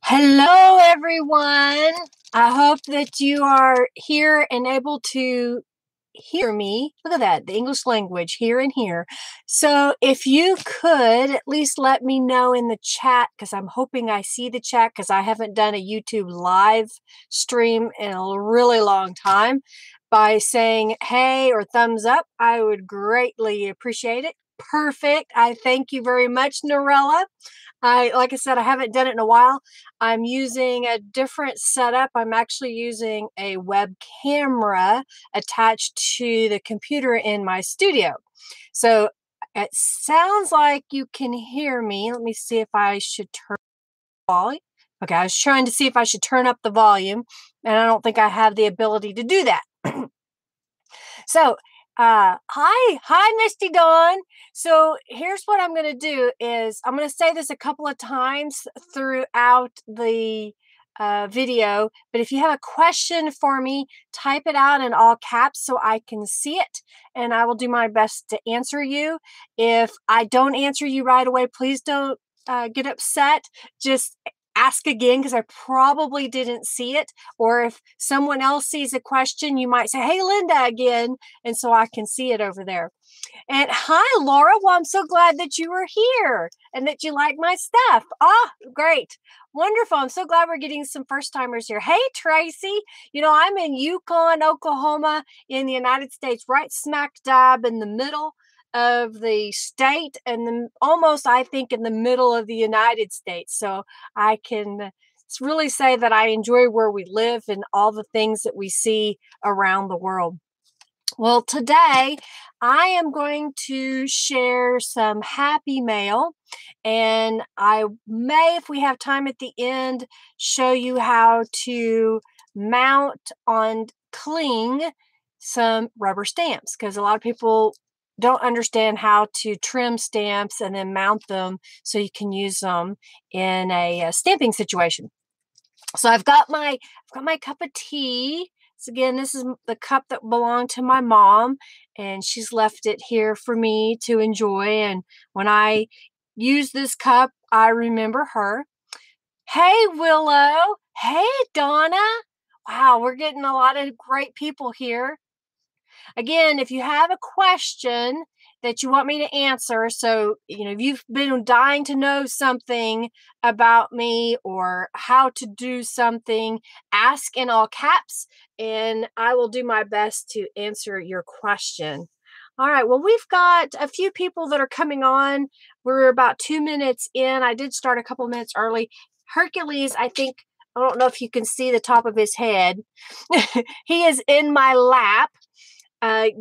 Hello, everyone. I hope that you are here and able to hear me. Look at that, the English language here and here. So if you could at least let me know in the chat, because I'm hoping I see the chat, because I haven't done a YouTube live stream in a really long time, by saying hey or thumbs up, I would greatly appreciate it. Perfect. I thank you very much, Norella. Like I said, I haven't done it in a while. I'm using a different setup. I'm actually using a web camera attached to the computer in my studio. So it sounds like you can hear me. Let me see if I should turn the volume. Okay, I was trying to see if I should turn up the volume, and I don't think I have the ability to do that. So, hi, Misty Dawn. So here's what I'm going to do is I'm going to say this a couple of times throughout the video, but if you have a question for me, type it out in all caps so I can see it, and I will do my best to answer you. If I don't answer you right away, please don't get upset. Just ask again, because I probably didn't see it. Or if someone else sees a question, you might say, hey, Linda, again, and so I can see it over there. And hi, Laura. Well, I'm so glad that you were here and that you like my stuff. Ah, great. Wonderful. I'm so glad we're getting some first timers here. Hey, Tracy. You know, I'm in Yukon, Oklahoma, in the United States, right smack dab in the middle of the state, and almost, I think, in the middle of the United States. So I can really say that I enjoy where we live and all the things that we see around the world. Well, today I am going to share some happy mail, and I may, if we have time at the end, show you how to mount on cling some rubber stamps, because a lot of people don't understand how to trim stamps and then mount them so you can use them in a stamping situation. So I've got my cup of tea. So again, this is the cup that belonged to my mom, and she's left it here for me to enjoy. And when I use this cup, I remember her. Hey, Willow. Hey, Donna. Wow, we're getting a lot of great people here. Again, if you have a question that you want me to answer, so, you know, if you've been dying to know something about me or how to do something, ask in all caps, and I will do my best to answer your question. All right, well, we've got a few people that are coming on. We're about 2 minutes in. I did start a couple minutes early. Hercules, I think, I don't know if you can see the top of his head. He is in my lap.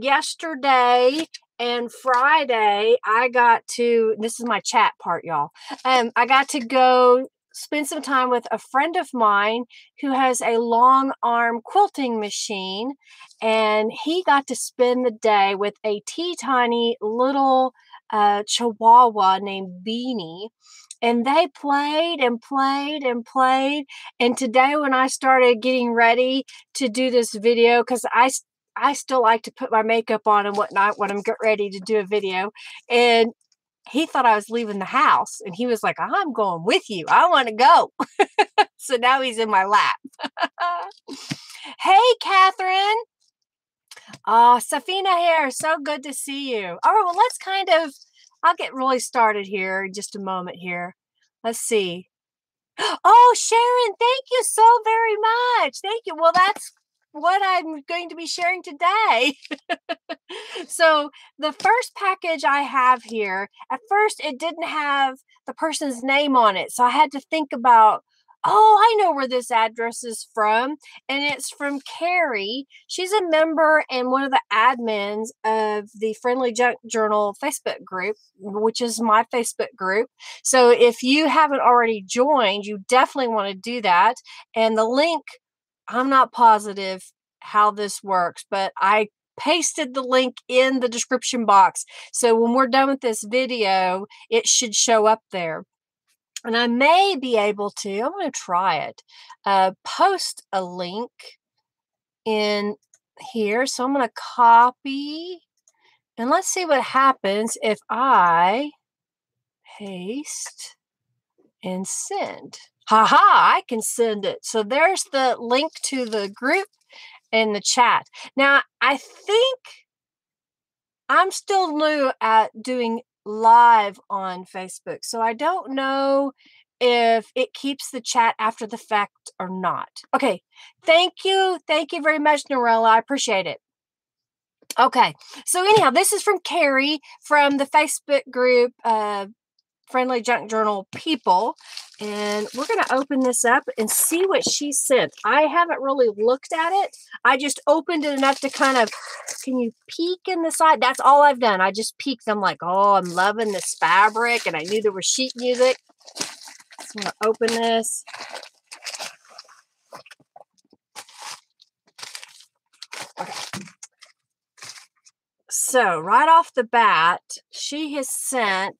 Yesterday and Friday, I got to, this is my chat part, y'all. I got to go spend some time with a friend of mine who has a long arm quilting machine, and he got to spend the day with a teeny little chihuahua named Beanie. And they played and played and played. And today, when I started getting ready to do this video, because I still like to put my makeup on and whatnot when I'm getting ready to do a video. And he thought I was leaving the house, and he was like, I'm going with you. I want to go. So now he's in my lap. Hey, Catherine. Oh, Safina here. So good to see you. All right, well, I'll get really started here in just a moment here. Let's see. Oh, Sharon, thank you so very much. Thank you. Well, that's what I'm going to be sharing today. So the first package I have here, at first it didn't have the person's name on it. So I had to think about, oh, I know where this address is from. And it's from Carrie. She's a member and one of the admins of the Friendly Junk Journal Facebook group, which is my Facebook group. So if you haven't already joined, you definitely want to do that. And the link, I'm not positive how this works, but I pasted the link in the description box. So when we're done with this video, it should show up there. And I may be able to, I'm going to try it, post a link in here. So I'm going to copy, and let's see what happens if I paste and send. Haha, I can send it. So there's the link to the group in the chat. Now, I think I'm still new at doing live on Facebook, so I don't know if it keeps the chat after the fact or not. Okay, thank you. Thank you very much, Norella. I appreciate it. Okay, so anyhow, this is from Carrie from the Facebook group, Friendly Junk Journal people. And we're going to open this up and see what she sent. I haven't really looked at it. I just opened it enough to kind of, can you peek in the side? That's all I've done. I just peeked. I'm like, oh, I'm loving this fabric. And I knew there was sheet music. So I'm going to open this. Okay. So right off the bat, she has sent,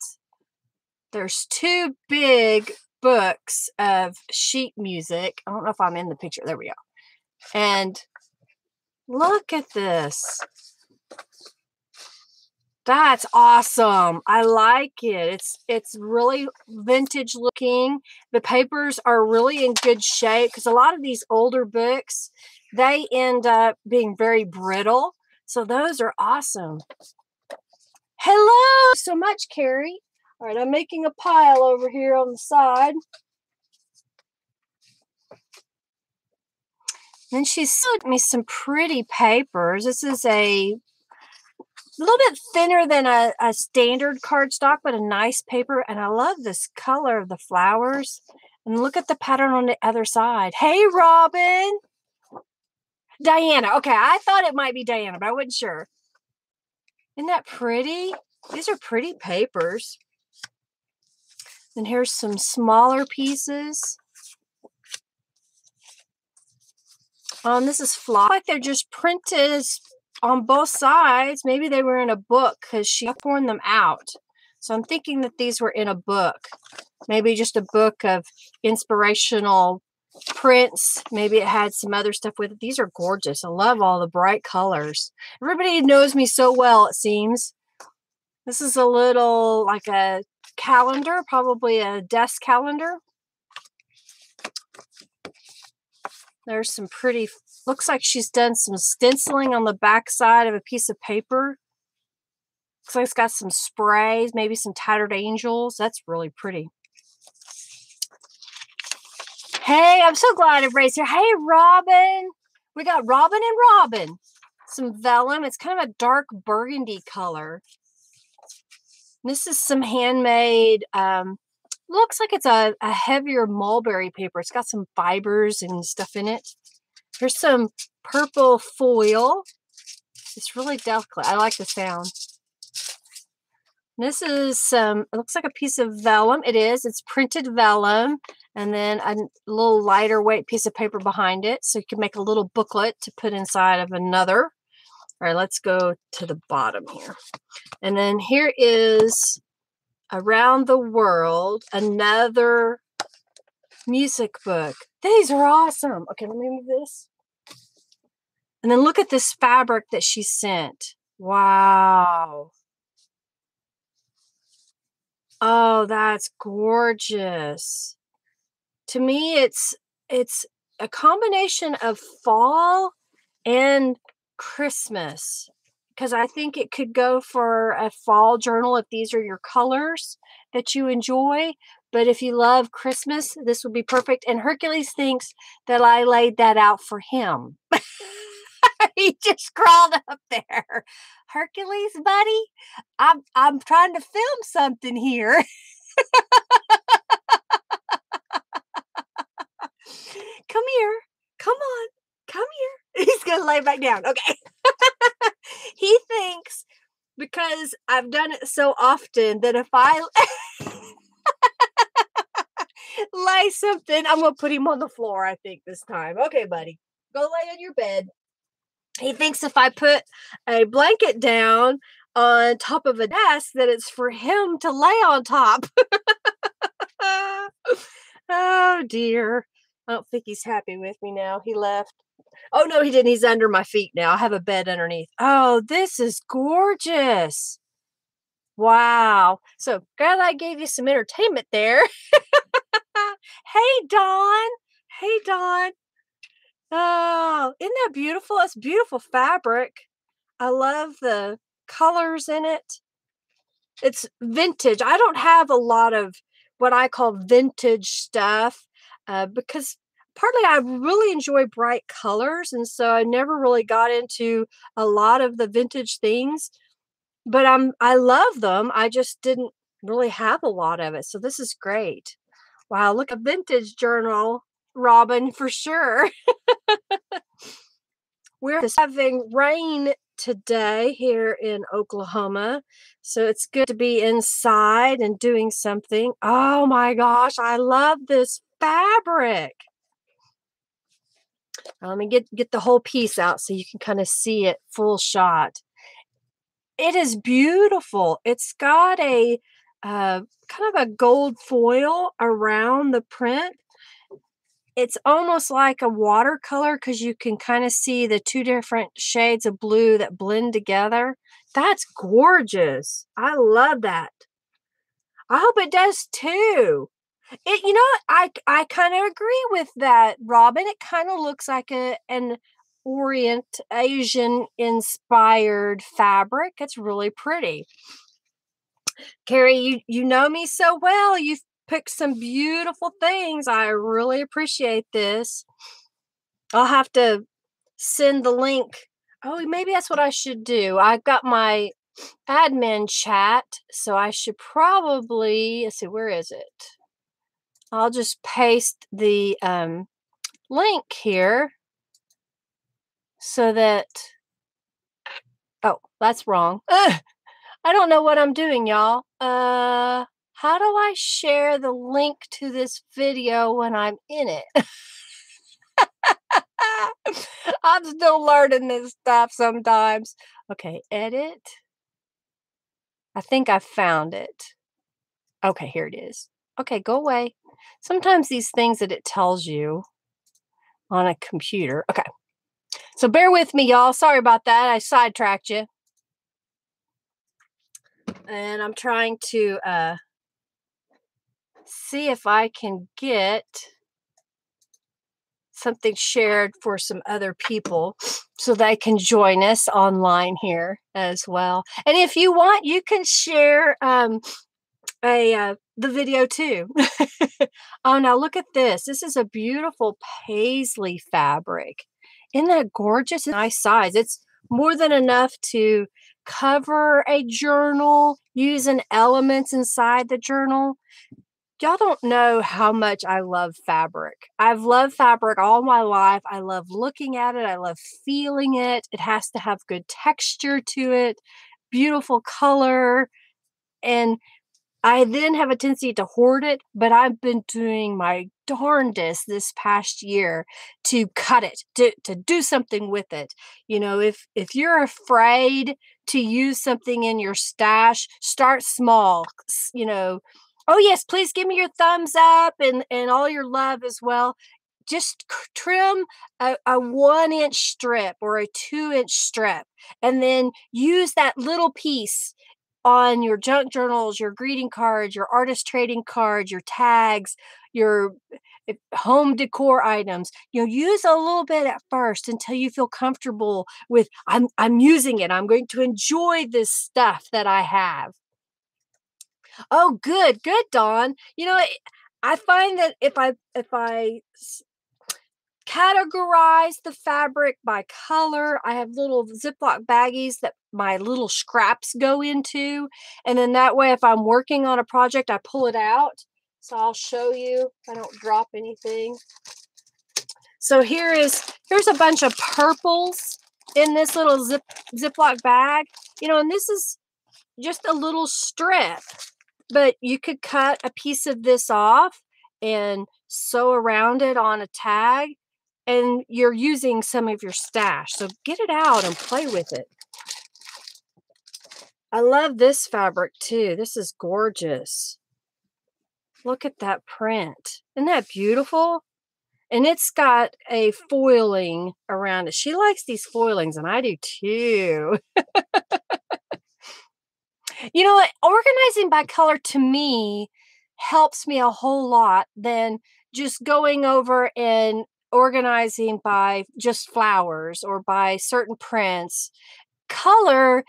there's two big books of sheet music. I don't know if I'm in the picture. There we go. And look at this. That's awesome. I like it. It's really vintage looking. The papers are really in good shape because a lot of these older books, they end up being very brittle. So those are awesome. Hello so much, Carrie. All right, I'm making a pile over here on the side. Then she sent me some pretty papers. This is a little bit thinner than a standard cardstock, but a nice paper. And I love this color of the flowers. And look at the pattern on the other side. Hey, Robin. Diana. Okay, I thought it might be Diana, but I wasn't sure. Isn't that pretty? These are pretty papers. And here's some smaller pieces. This is fly. Like they're just printed on both sides. Maybe they were in a book because she torn them out. So I'm thinking that these were in a book. Maybe just a book of inspirational prints. Maybe it had some other stuff with it. These are gorgeous. I love all the bright colors. Everybody knows me so well, it seems. This is a little like a calendar, probably a desk calendar. There's some pretty, looks like she's done some stenciling on the back side of a piece of paper. Looks like it's got some sprays, maybe some tattered angels. That's really pretty. Hey, I'm so glad everybody's here. Hey, Robin. We got Robin and Robin. Some vellum. It's kind of a dark burgundy color. This is some handmade, looks like it's a heavier mulberry paper. It's got some fibers and stuff in it. Here's some purple foil. It's really delicate. I like the sound. This is some, it looks like a piece of vellum. It is. It's printed vellum. And then a little lighter weight piece of paper behind it. So you can make a little booklet to put inside of another. All right, let's go to the bottom here. And then here is Around the World, another music book. These are awesome. Okay, let me move this. And then look at this fabric that she sent. Wow. Oh, that's gorgeous. To me, it's a combination of fall and Christmas, because I think it could go for a fall journal if these are your colors that you enjoy. But if you love Christmas, this would be perfect. And Hercules thinks that I laid that out for him. He just crawled up there. Hercules, buddy, I'm trying to film something here. Come here. Come on. Come here. He's going to lay back down. Okay. He thinks because I've done it so often that if I lay something, I'm going to put him on the floor, I think, this time. Okay, buddy. Go lay on your bed. He thinks if I put a blanket down on top of a desk that it's for him to lay on top. Oh, dear. I don't think he's happy with me now. He left. Oh, no, he didn't. He's under my feet now. I have a bed underneath. Oh, this is gorgeous. Wow. So glad I gave you some entertainment there. Hey, Dawn. Hey, Dawn. Oh, isn't that beautiful? It's beautiful fabric. I love the colors in it. It's vintage. I don't have a lot of what I call vintage stuff because partly I really enjoy bright colors. And so I never really got into a lot of the vintage things, but I love them. I just didn't really have a lot of it. So this is great. Wow, look, a vintage journal, Robin, for sure. We're having rain today here in Oklahoma. So it's good to be inside and doing something. Oh my gosh, I love this fabric. Let me get the whole piece out so you can kind of see it full shot. It is beautiful. It's got a kind of a gold foil around the print. It's almost like a watercolor because you can kind of see the two different shades of blue that blend together. That's gorgeous. I love that. I hope it does too. I kind of agree with that, Robin. It kind of looks like an Orient Asian inspired fabric. It's really pretty. Carrie, you know me so well. You've picked some beautiful things. I really appreciate this. I'll have to send the link. Oh, maybe that's what I should do. I've got my admin chat, so I should probably, let's see, where is it? I'll just paste the link here so that, oh, that's wrong. Ugh, I don't know what I'm doing, y'all. How do I share the link to this video when I'm in it? I'm still learning this stuff sometimes. Okay, edit. I think I found it. Okay, here it is. Okay, go away. Sometimes these things that it tells you on a computer. Okay, so bear with me, y'all. Sorry about that. I sidetracked you. And I'm trying to see if I can get something shared for some other people so they can join us online here as well. And if you want, you can share the video too. Oh, now look at this. This is a beautiful paisley fabric. Isn't that gorgeous? Nice size. It's more than enough to cover a journal using elements inside the journal. Y'all don't know how much I love fabric. I've loved fabric all my life. I love looking at it. I love feeling it. It has to have good texture to it, beautiful color. And I then have a tendency to hoard it, but I've been doing my darndest this past year to cut it, to do something with it. You know, if you're afraid to use something in your stash, start small. You know, oh yes, please give me your thumbs up and all your love as well. Just trim a 1-inch strip or a 2-inch strip, and then use that little piece on your junk journals, your greeting cards, your artist trading cards, your tags, your home decor items. You know, use a little bit at first until you feel comfortable with I'm using it. I'm going to enjoy this stuff that I have. Oh, good, Dawn. You know, I find that if I categorize the fabric by color. I have little Ziploc baggies that my little scraps go into. And then that way, if I'm working on a project, I pull it out. So I'll show you if I don't drop anything. So here's a bunch of purples in this little Ziploc bag. You know, and this is just a little strip, but you could cut a piece of this off and sew around it on a tag, and you're using some of your stash. So get it out and play with it. I love this fabric too. This is gorgeous. Look at that print. Isn't that beautiful? And it's got a foiling around it. She likes these foilings, and I do too. You know what? Organizing by color to me helps me a whole lot than just going over and organizing by just flowers or by certain prints. Color,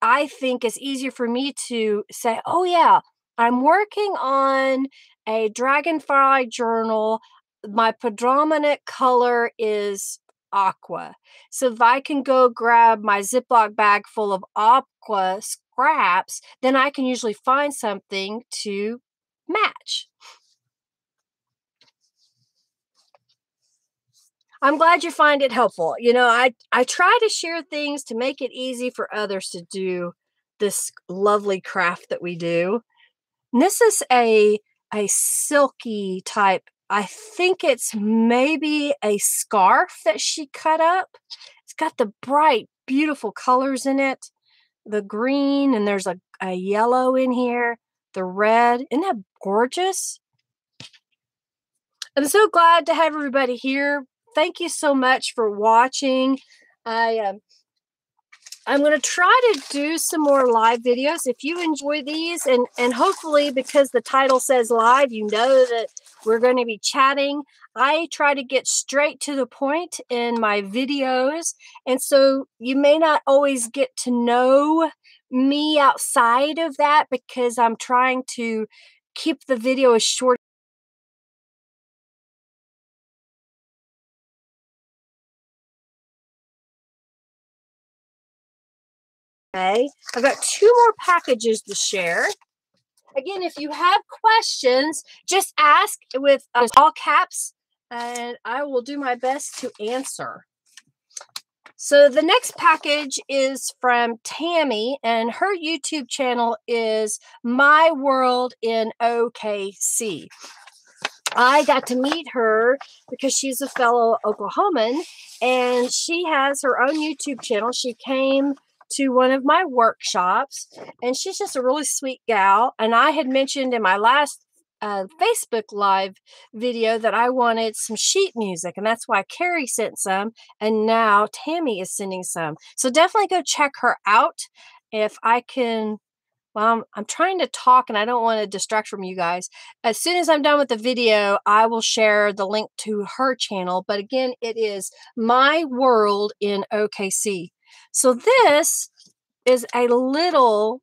I think, is easier for me to say, oh, yeah, I'm working on a dragonfly journal. My predominant color is aqua. So if I can go grab my Ziploc bag full of aqua scraps, then I can usually find something to match. I'm glad you find it helpful. You know, I try to share things to make it easy for others to do this lovely craft that we do. And this is a silky type. I think it's maybe a scarf that she cut up. It's got the bright, beautiful colors in it. The green, and there's a yellow in here. The red. Isn't that gorgeous? I'm so glad to have everybody here. Thank you so much for watching. I'm going to try to do some more live videos if you enjoy these, and hopefully, because the title says live, you know that we're going to be chatting. I try to get straight to the point in my videos, and so you may not always get to know me outside of that because I'm trying to keep the video as short. Okay, I've got 2 more packages to share. Again, if you have questions, just ask with all caps, and I will do my best to answer. So the next package is from Tammy, and her YouTube channel is My World in OKC. I got to meet her because she's a fellow Oklahoman, and she has her own YouTube channel. She came to one of my workshops, and she's just a really sweet gal. And I had mentioned in my last Facebook Live video that I wanted some sheet music, and that's why Carrie sent some, and now Tammy is sending some. So definitely go check her out. If I can, well, I'm trying to talk and I don't want to distract from you guys. As soon as I'm done with the video, I will share the link to her channel. But again, it is My World in OKC. So this is a little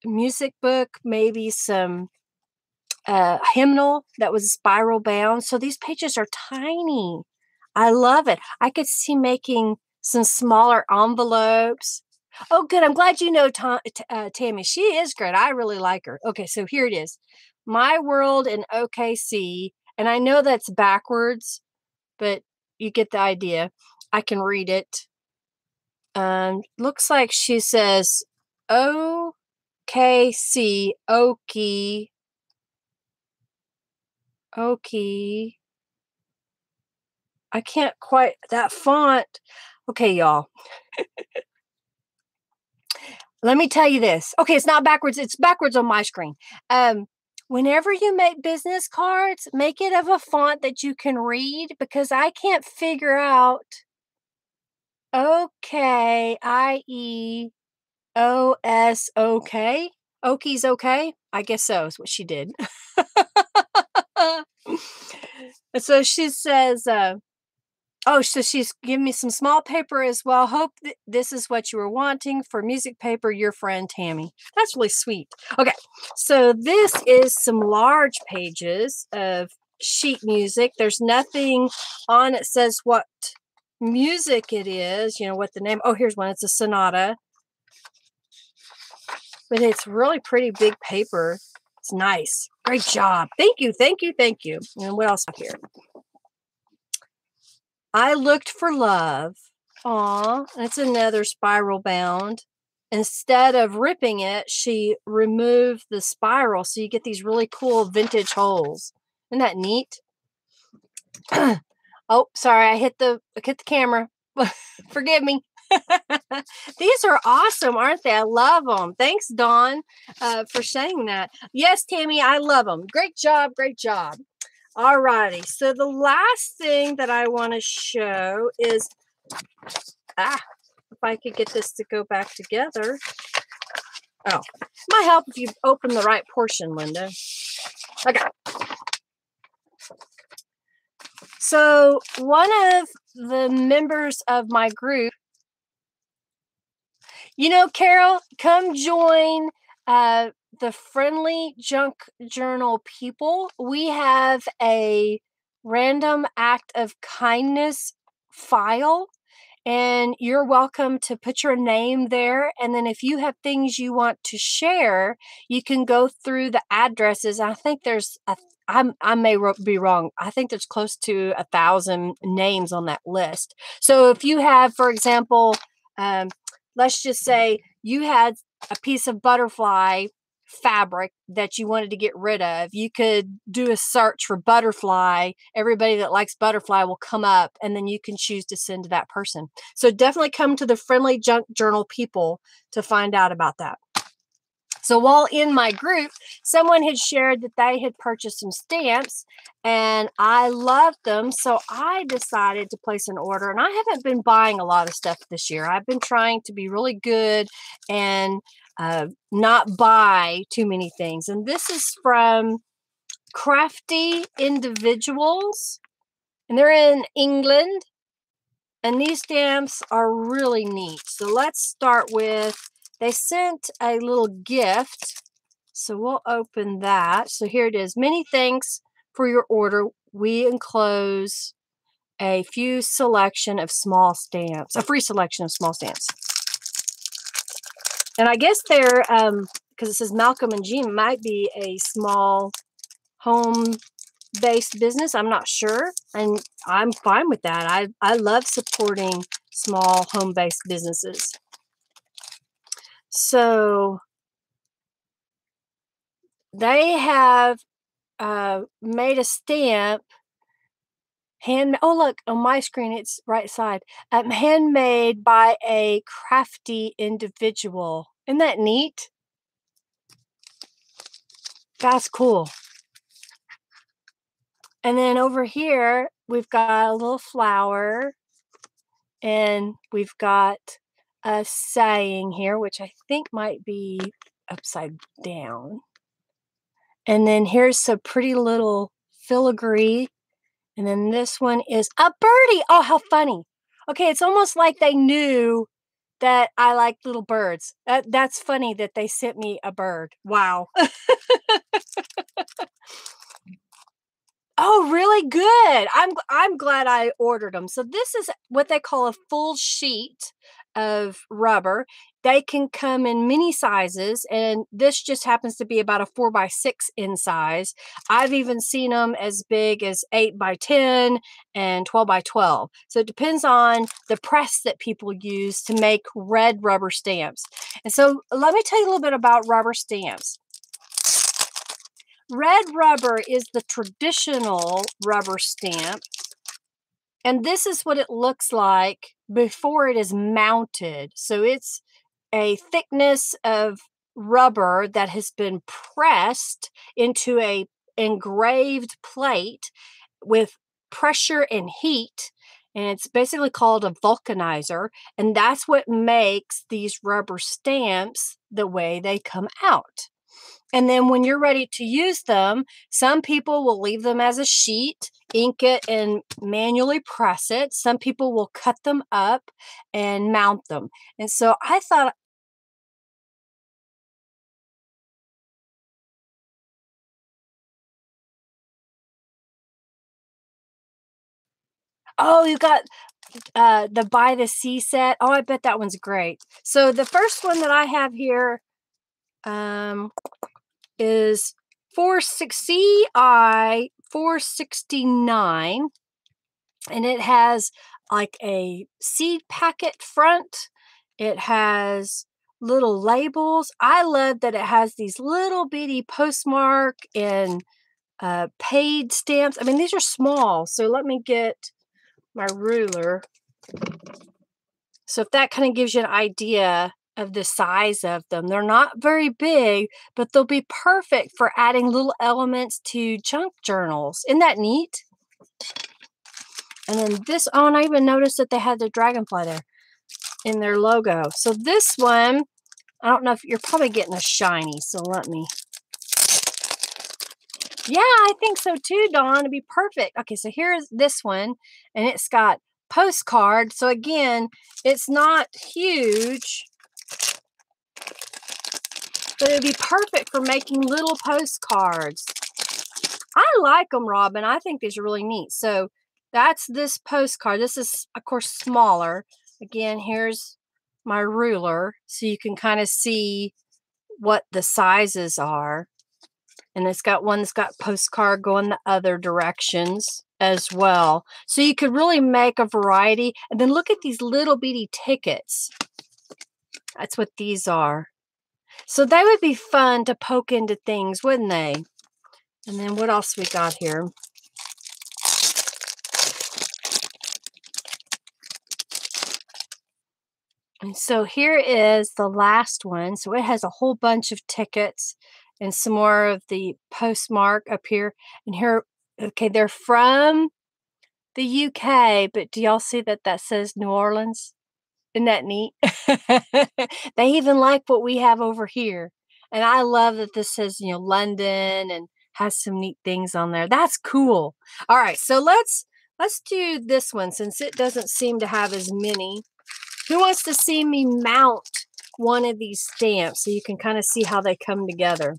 music book, maybe some hymnal that was spiral bound. So these pages are tiny. I love it. I could see making some smaller envelopes. Oh, good. I'm glad you know Tammy. She is great. I really like her. Okay, so here it is. My World in OKC. And I know that's backwards, but you get the idea. I can read it. Looks like she says OKC, Okie, Okie. I can't quite, that font. Okay, y'all. Let me tell you this. Okay, it's not backwards. It's backwards on my screen. Whenever you make business cards, make it of a font that you can read, because I can't figure out okay, IEOS, okay. Okie's okay. I guess so is what she did. And so she says, oh, so she's giving me some small paper as well. Hope this is what you were wanting for music paper, your friend Tammy. That's really sweet. Okay, so this is some large pages of sheet music. There's nothing on it says what music it is, you know, what the name. Oh, here's one. It's a sonata. But it's really pretty big paper. It's nice. Great job. Thank you, thank you, thank you. And what else here? I looked for love. Aw, that's another spiral bound. Instead of ripping it, she removed the spiral, so you get these really cool vintage holes. Isn't that neat? Oh, sorry, I hit the camera. Forgive me. These are awesome, aren't they? I love them. Thanks, Dawn, for saying that. Yes, Tammy, I love them. Great job, great job. All righty. So the last thing that I want to show is, if I could get this to go back together. Oh, might help if you open the right portion, Linda. Okay. So one of the members of my group, you know, Carol, come join the Friendly Junk Journal people. We have a random act of kindness file, and you're welcome to put your name there. And then if you have things you want to share, you can go through the addresses. I think there's I may be wrong. I think there's close to 1,000 names on that list. So if you have, for example, let's just say you had a piece of butterfly fabric that you wanted to get rid of, you could do a search for butterfly. Everybody that likes butterfly will come up, and then you can choose to send to that person. So definitely come to the Friendly Junk Journal people to find out about that. So while in my group, someone had shared that they had purchased some stamps and I loved them. So I decided to place an order, and I haven't been buying a lot of stuff this year. I've been trying to be really good and not buy too many things. And this is from Crafty Individuals, and they're in England. And these stamps are really neat. So let's start with, they sent a little gift. So we'll open that. So here it is. Many thanks for your order. We enclose a few selection of small stamps, a free selection of small stamps. And I guess they're, because it says Malcolm and Jean, might be a small home-based business. I'm not sure, and I'm fine with that. I love supporting small home-based businesses. So they have made a stamp. Oh, look, on my screen, it's right side. Handmade by a crafty individual. Isn't that neat? That's cool. And then over here, we've got a little flower, and we've got a saying here, which I think might be upside down. And then here's some pretty little filigree. And then this one is a birdie. Oh, how funny. Okay, it's almost like they knew that I like little birds. That's funny that they sent me a bird. Wow. Oh, really good. I'm glad I ordered them. So this is what they call a full sheet of rubber. They can come in many sizes, and this just happens to be about a 4x6 in size. I've even seen them as big as 8x10 and 12x12. So it depends on the press that people use to make red rubber stamps. And so let me tell you a little bit about rubber stamps. Red rubber is the traditional rubber stamp, and this is what it looks like before it is mounted. So it's a thickness of rubber that has been pressed into a engraved plate with pressure and heat, and it's basically called a vulcanizer, and that's what makes these rubber stamps the way they come out. And then when you're ready to use them, some people will leave them as a sheet, ink it, and manually press it. Some people will cut them up and mount them. And so I thought, oh, you got the By the Sea set. Oh, I bet that one's great. So the first one that I have here is 460i 469, and it has like a seed packet front. It has little labels. I love that it has these little bitty postmark and paid stamps. I mean, these are small. So let me get my ruler. So if that kind of gives you an idea of the size of them. They're not very big, but they'll be perfect for adding little elements to junk journals. Isn't that neat? And then this, oh, and I even noticed that they had the dragonfly there in their logo. So this one, I don't know if you're probably getting a shiny, so let me. Yeah, I think so too, Dawn. It'd be perfect. Okay, so here's this one, and it's got postcard. So again, it's not huge, but it'd be perfect for making little postcards. I like them, Robin. I think these are really neat. So that's this postcard. This is, of course, smaller. Again, here's my ruler, so you can kind of see what the sizes are. And it's got one that's got postcard going the other directions as well. So you could really make a variety. And then look at these little bitty tickets. That's what these are. So they would be fun to poke into things, wouldn't they? And then what else we got here? And so here is the last one. So it has a whole bunch of tickets and some more of the postmark up here. And here, okay, they're from the UK, but do y'all see that that says New Orleans? Isn't that neat? They even like what we have over here. And I love that this says, you know, London and has some neat things on there. That's cool. All right, so let's do this one since it doesn't seem to have as many. Who wants to see me mount one of these stamps so you can kind of see how they come together?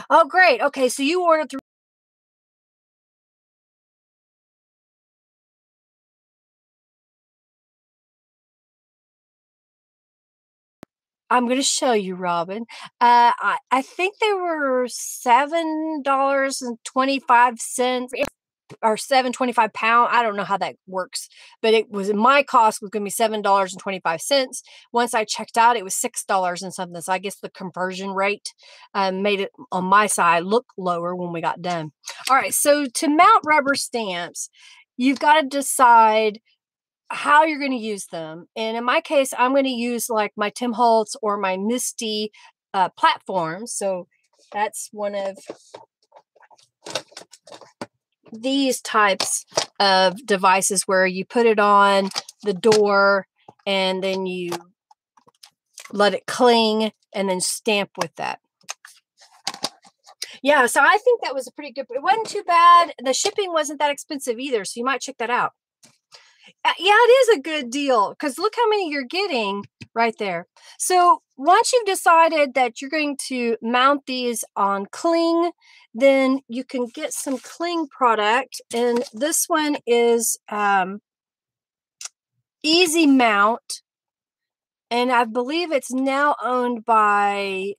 Oh, great. Okay, so you ordered through. I'm going to show you, Robin. I think they were $7.25 or £7.25. I don't know how that works, but it was my cost was going to be $7.25. Once I checked out, it was $6 and something. So I guess the conversion rate made it on my side look lower when we got done. All right, so to mount rubber stamps, you've got to decide how you're going to use them. And in my case, I'm going to use like my Tim Holtz or my Misty platforms. So that's one of these types of devices where you put it on the door and then you let it cling and then stamp with that. Yeah, so I think that was a pretty good, it wasn't too bad. The shipping wasn't that expensive either, so you might check that out. Yeah, it is a good deal because look how many you're getting right there. So once you've decided that you're going to mount these on cling, then you can get some cling product. And this one is EzMount. And I believe it's now owned by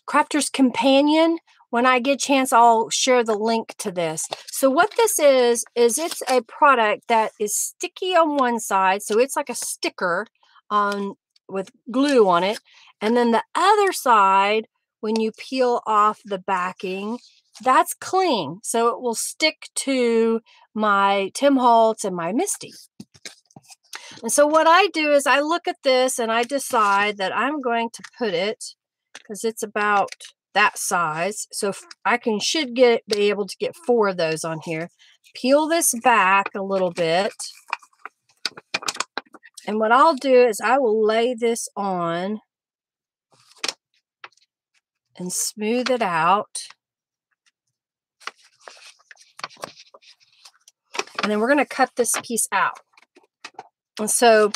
Crafter's Companion. When I get a chance, I'll share the link to this. So what this is it's a product that is sticky on one side. So it's like a sticker on with glue on it. And then the other side, when you peel off the backing, that's cling. So it will stick to my Tim Holtz and my Misty. And so what I do is I look at this and I decide that I'm going to put it, because it's about that size. So I should be able to get 4 of those on here. Peel this back a little bit. And what I'll do is I will lay this on and smooth it out. And then we're going to cut this piece out. And so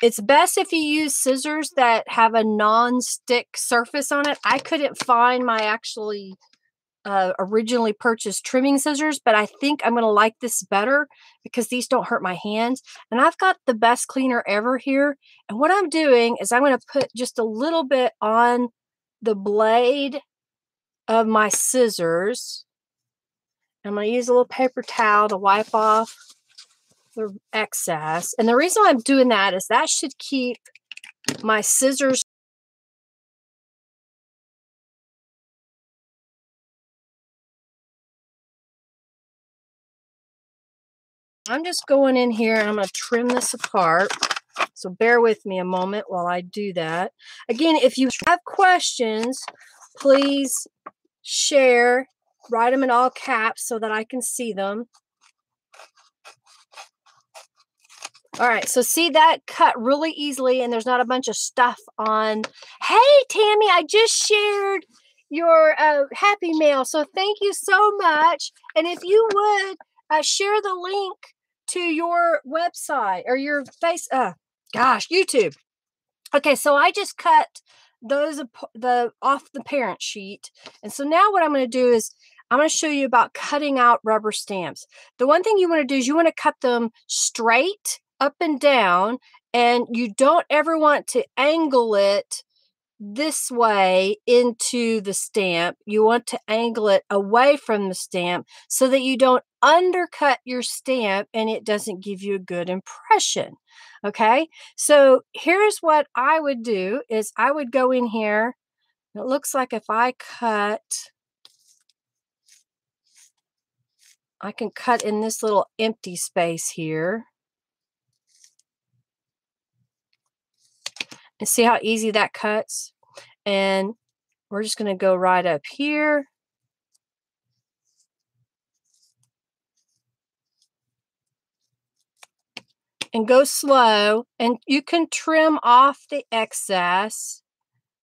it's best if you use scissors that have a non-stick surface on it. I couldn't find my actually originally purchased trimming scissors, but I think I'm going to like this better because these don't hurt my hands. And I've got the best cleaner ever here. And what I'm doing is I'm going to put just a little bit on the blade of my scissors. I'm going to use a little paper towel to wipe off the excess. And the reason why I'm doing that is that should keep my scissors. I'm just going in here and I'm going to trim this apart. So bear with me a moment while I do that. Again, if you have questions, please share, write them in all caps so that I can see them. All right, so see that cut really easily and there's not a bunch of stuff on. Hey, Tammy, I just shared your happy mail. So thank you so much. And if you would share the link to your website or your YouTube. Okay, so I just cut those off the parent sheet. And so now what I'm going to do is I'm going to show you about cutting out rubber stamps. The one thing you want to do is you want to cut them straight up and down, and you don't ever want to angle it this way into the stamp. You want to angle it away from the stamp so that you don't undercut your stamp and it doesn't give you a good impression. Okay, so here's what I would do is I would go in here. It looks like if I can cut in this little empty space here. And see how easy that cuts? And we're just going to go right up here. And go slow, and you can trim off the excess.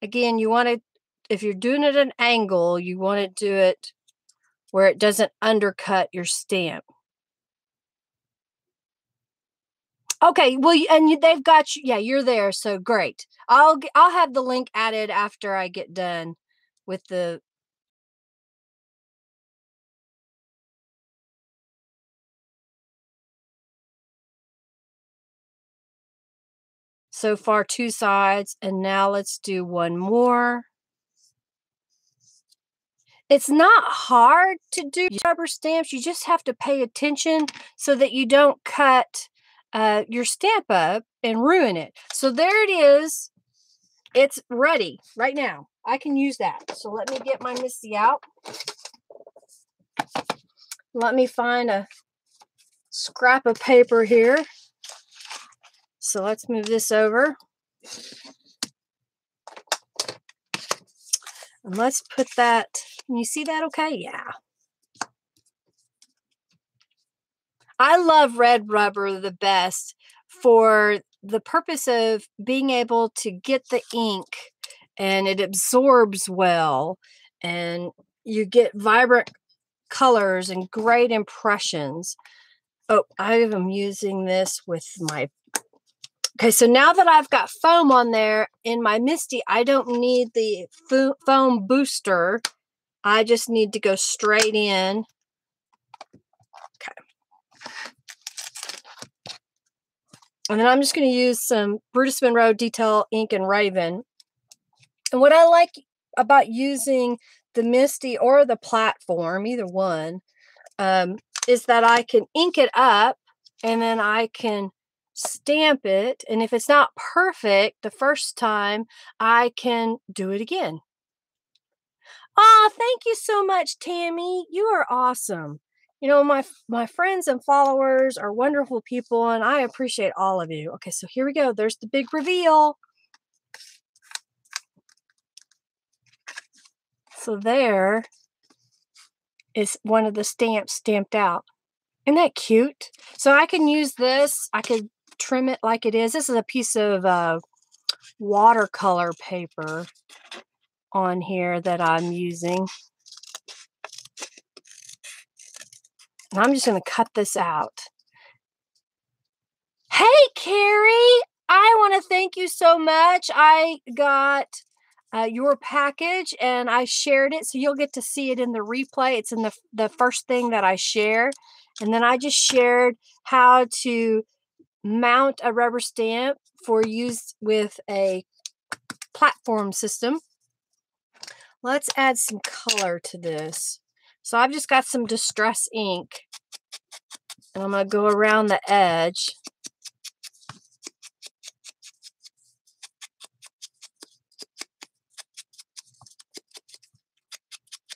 Again, you want to, if you're doing it at an angle, you want to do it where it doesn't undercut your stamp. Okay, well, and they've got you. Yeah, you're there, so great. I'll have the link added after I get done with the. So far, 2 sides, and now let's do one more. It's not hard to do rubber stamps. You just have to pay attention so that you don't cut your stamp up and ruin it. So there it is. It's ready right now. I can use that. So let me get my Misty out. Let me find a scrap of paper here. So let's move this over. And let's put that, can you see that okay? Yeah. I love red rubber the best for the purpose of being able to get the ink, and it absorbs well, and you get vibrant colors and great impressions. Oh, I am using this with my. Okay, so now that I've got foam on there in my Misty, I don't need the foam booster. I just need to go straight in. Okay. And then I'm just going to use some Brutus Monroe Detail Ink and Raven. And what I like about using the Misty or the platform, either one, is that I can ink it up and then I can stamp it. And if it's not perfect the first time, I can do it again. Oh, thank you so much, Tammy. You are awesome. You know, my friends and followers are wonderful people, and I appreciate all of you. Okay, so here we go. There's the big reveal. So there is one of the stamps stamped out. Isn't that cute? So I can use this. I could trim it like it is. This is a piece of watercolor paper on here that I'm using. And I'm just going to cut this out. Hey, Carrie, I want to thank you so much. I got your package and I shared it, so you'll get to see it in the replay. It's in the first thing that I share. And then I just shared how to mount a rubber stamp for use with a platform system. Let's add some color to this. So I've just got some distress ink, and I'm going to go around the edge.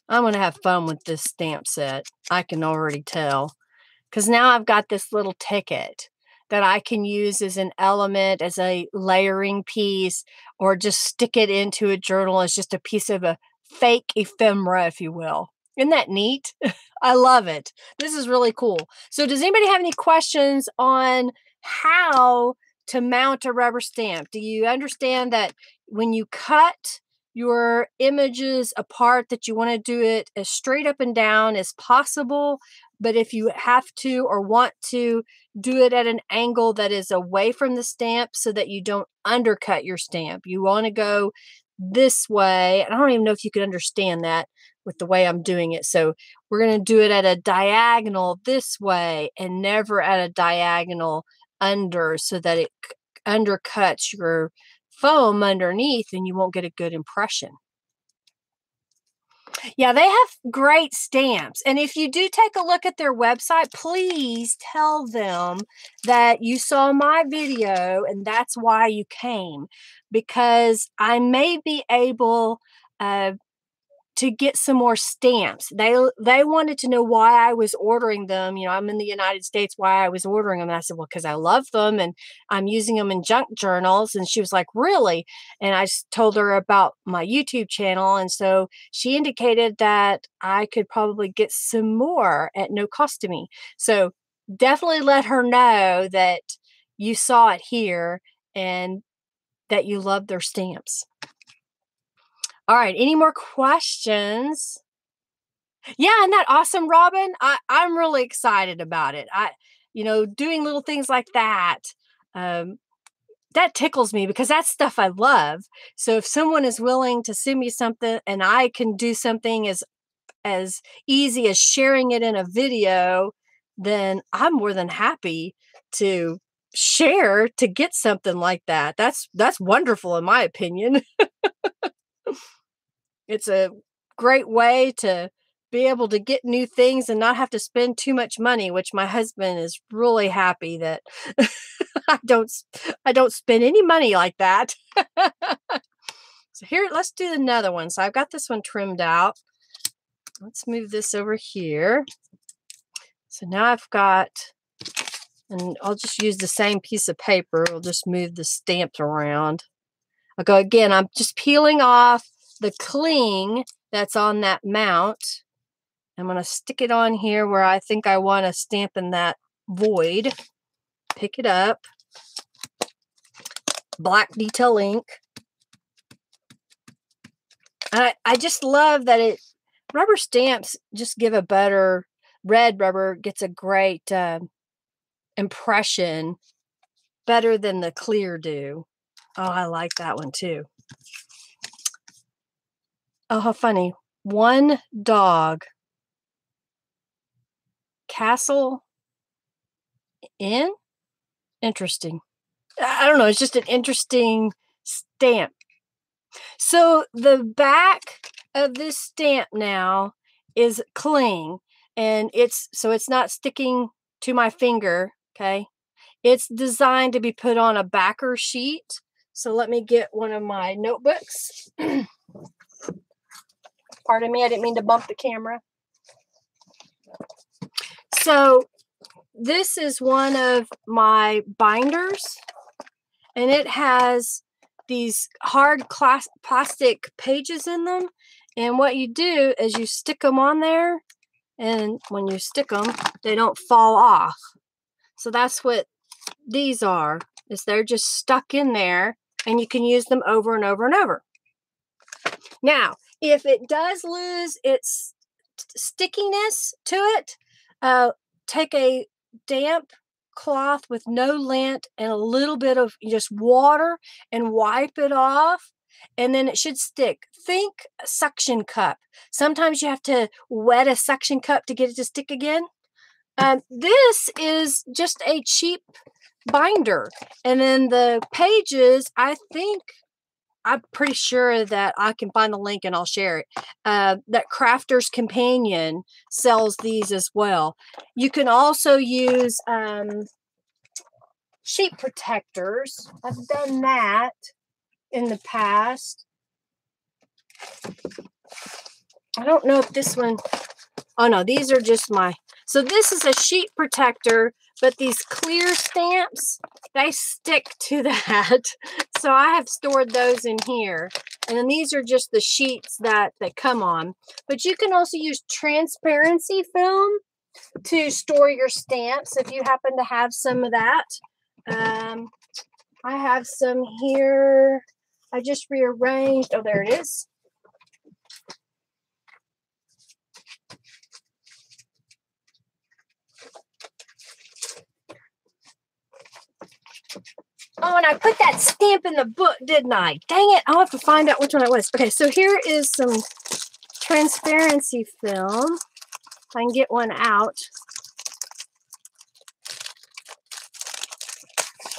I'm going to have fun with this stamp set. I can already tell. Because now I've got this little ticket that I can use as an element, as a layering piece, or just stick it into a journal as just a piece of a fake ephemera, if you will. Isn't that neat? I love it. This is really cool. So does anybody have any questions on how to mount a rubber stamp? Do you understand that when you cut your images apart, that you want to do it as straight up and down as possible. But if you have to or want to, do it at an angle that is away from the stamp so that you don't undercut your stamp. You want to go this way. I don't even know if you can understand that with the way I'm doing it. So we're going to do it at a diagonal this way and never at a diagonal under, so that it undercuts your foam underneath and you won't get a good impression. Yeah, they have great stamps. And if you do take a look at their website, please tell them that you saw my video and that's why you came, because I may be able to get some more stamps. They wanted to know why I was ordering them. You know, I'm in the United States, why I was ordering them. And I said, well, because I love them and I'm using them in junk journals. And she was like, really? And I told her about my YouTube channel. And so she indicated that I could probably get some more at no cost to me. So definitely let her know that you saw it here and that you love their stamps. All right, any more questions? Yeah, isn't that awesome, Robin? I'm really excited about it. Doing little things like that, that tickles me because that's stuff I love. So if someone is willing to send me something and I can do something as easy as sharing it in a video, then I'm more than happy to share to get something like that. That's wonderful in my opinion. It's a great way to be able to get new things and not have to spend too much money, which my husband is really happy that I don't spend any money like that. So here, let's do another one. So I've got this one trimmed out. Let's move this over here. So now I've got, and I'll just use the same piece of paper. We'll just move the stamps around. I'll go again. I'm just peeling off the cling that's on that mount. I'm going to stick it on here where I think I want to stamp in that void. Pick it up. Black detail ink. And I just love that rubber stamps just give a better, red rubber gets a great impression, better than the clear do. Oh, I like that one too. Oh, how funny. One dog. Castle Inn? Interesting. I don't know. It's just an interesting stamp. So the back of this stamp now is cling, and it's not sticking to my finger. Okay. It's designed to be put on a backer sheet. So let me get one of my notebooks. Pardon me, I didn't mean to bump the camera. So this is one of my binders, and it has these hard plastic pages in them. And what you do is you stick them on there, and when you stick them, they don't fall off. So that's what these are, is they're just stuck in there, and you can use them over and over and over. Now, if it does lose its stickiness to it, take a damp cloth with no lint and a little bit of just water and wipe it off, and then it should stick. Think a suction cup. Sometimes you have to wet a suction cup to get it to stick again. This is just a cheap binder, and then the pages, I'm pretty sure that I can find the link and I'll share it. That Crafter's Companion sells these as well. You can also use sheet protectors. I've done that in the past. I don't know if this one, oh no, these are just so this is a sheet protector, but these clear stamps, they stick to that. So I have stored those in here. And then these are just the sheets that they come on. But you can also use transparency film to store your stamps if you happen to have some of that. I have some here. I just rearranged. Oh, there it is. Oh, and I put that stamp in the book, didn't I? Dang it. I'll have to find out which one it was. Okay, so here is some transparency film. If I can get one out.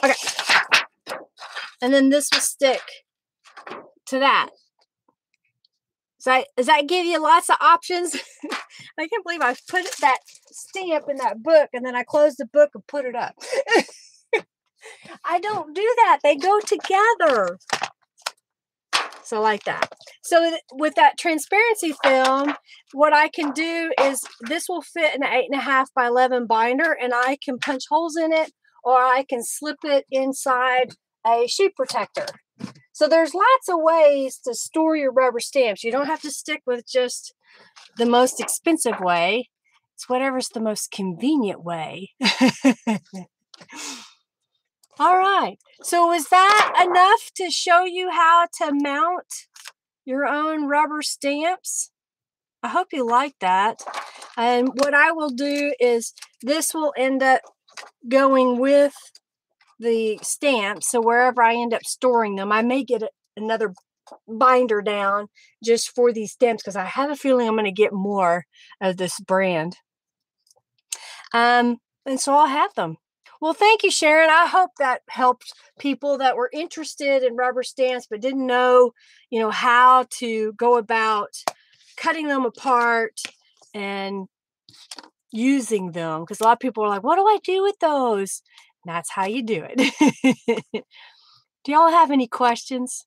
Okay. And then this will stick to that. Does that give you lots of options? I can't believe I put that stamp in that book and then I closed the book and put it up. I don't do that. They go together. So like that. So with that transparency film, what I can do is this will fit in an 8.5 by 11 binder, and I can punch holes in it, or I can slip it inside a sheet protector. So there's lots of ways to store your rubber stamps. You don't have to stick with just the most expensive way. It's whatever's the most convenient way. All right. So was that enough to show you how to mount your own rubber stamps? I hope you like that. And what I will do is this will end up going with the stamps. So wherever I end up storing them, I may get another binder down just for these stamps because I have a feeling I'm going to get more of this brand. And so I'll have them. Well, thank you, Sharon. I hope that helped people that were interested in rubber stamps but didn't know, how to go about cutting them apart and using them. Because a lot of people are like, what do I do with those? And that's how you do it. Do y'all have any questions?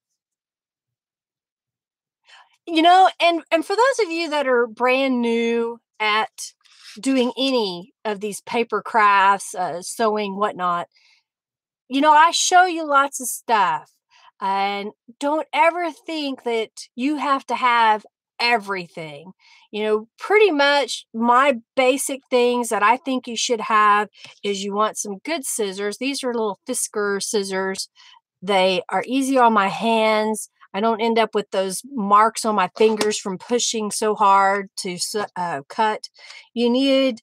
And for those of you that are brand new at doing any of these paper crafts, sewing, whatnot, I show you lots of stuff, and don't ever think that you have to have everything. Pretty much my basic things that I think you should have is you want some good scissors. These are little Fisker scissors. They are easy on my hands. I don't end up with those marks on my fingers from pushing so hard to cut. You need